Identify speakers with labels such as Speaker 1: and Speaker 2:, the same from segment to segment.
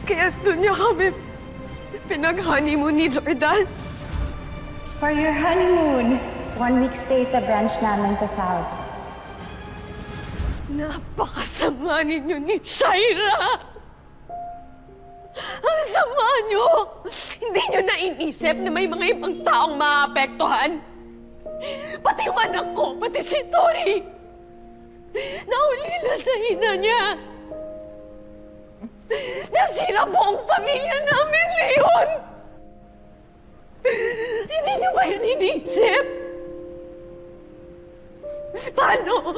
Speaker 1: Kaya doon niya kami pinag-honeymoon ni Jordan.
Speaker 2: It's for your honeymoon. 1 week stay sa branch namin sa South.
Speaker 1: Napakasama ninyo ni Shaira! Ang sama niyo! Hindi niyo na inisip na may mga ibang taong maapektuhan. Pati yung anak ko, pati si Tori. Naulila sa ina niya. Nasira buong pamilya namin, Leon! Hindi niyo ba yun inisip? Paano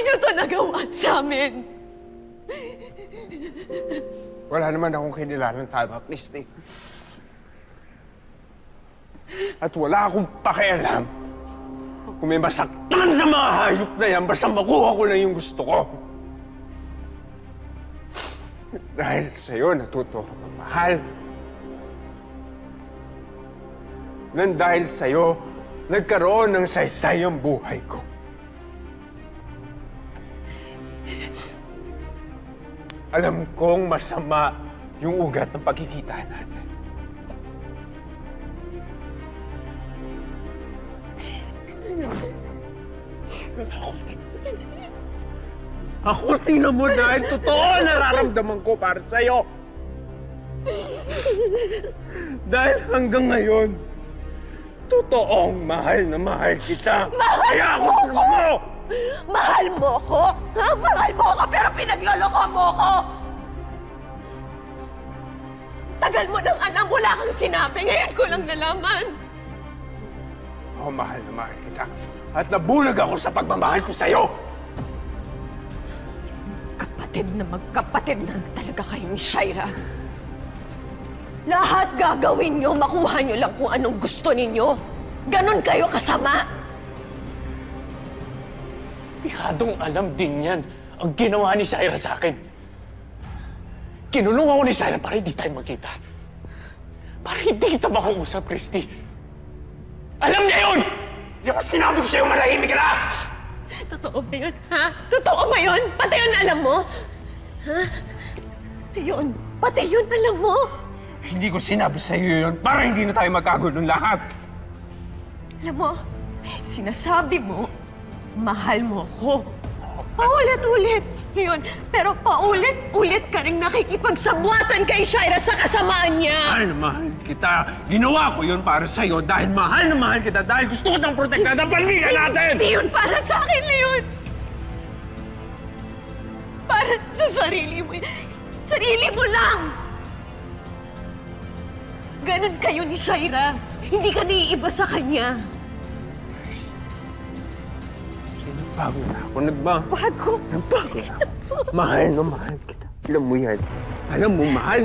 Speaker 1: niyo ito nagawa sa amin?
Speaker 3: Wala naman akong kinilalang tama, Christy. At wala akong pakialam kung may masaktan sa mga hayop na yan, basta makuha ko lang yung gusto ko. Dahil sa'yo, natuto ako magmahal. Nang dahil sa'yo, nagkaroon ng saysay ang buhay ko. Alam kong masama yung ugat ng pagkikita natin. Ako, tingnan mo dahil totoo nararamdaman ko para sa'yo. Dahil hanggang ngayon, totoong mahal na mahal kita. Kaya ako mo!
Speaker 1: Mahal mo ko? Ha? Mahal mo ko pero pinagloloko mo ko! Tagal mo nang alam, wala kang sinabi. Ngayon ko lang nalaman.
Speaker 3: Oh, mahal na mahal kita. At nabulag ako sa pagmamahal ko sa'yo.
Speaker 1: Kapatid na magkapatid na talaga kayo ni Shaira. Lahat gagawin niyo, makuha niyo lang kung anong gusto ninyo. Ganon kayo kasama.
Speaker 4: Bihadong alam din yan ang ginawa ni Shaira sa akin. Kinulong ako ni Shaira para hindi tayo magkita. Para hindi kita makausap, Christy. Alam niya yun! Di ba sinabi ko sa'yo malahimik ka na?
Speaker 1: Totoo ba yun, ha? Totoo ba yun? Pati yun alam mo? Ha? Yun, pati yun alam mo?
Speaker 3: Hindi ko sinabi sa'yo yun para hindi na tayo magkagulong lahat.
Speaker 1: Alam mo, sinasabi mo, mahal mo ko. Paulit-ulit. Ngayon, pero paulit-ulit ka rin nakikipagsabuatan kay Shaira sa kasamaan niya.
Speaker 3: Mahal na mahal kita. Ginawa ko yun para sa'yo dahil mahal na mahal kita dahil gusto ko tang protektahan ang pamilya natin!
Speaker 1: Hindi yun para sa akin, Leon. Para sa sarili mo. Sarili mo lang. Ganon kayo ni Shaira. Hindi ka naiiba sa kanya.
Speaker 3: Bago na ako nagbago.
Speaker 1: Bago.
Speaker 3: Nagbago na ako. Mahal na mahal kita. Alam mo yan. Alam mo, mahal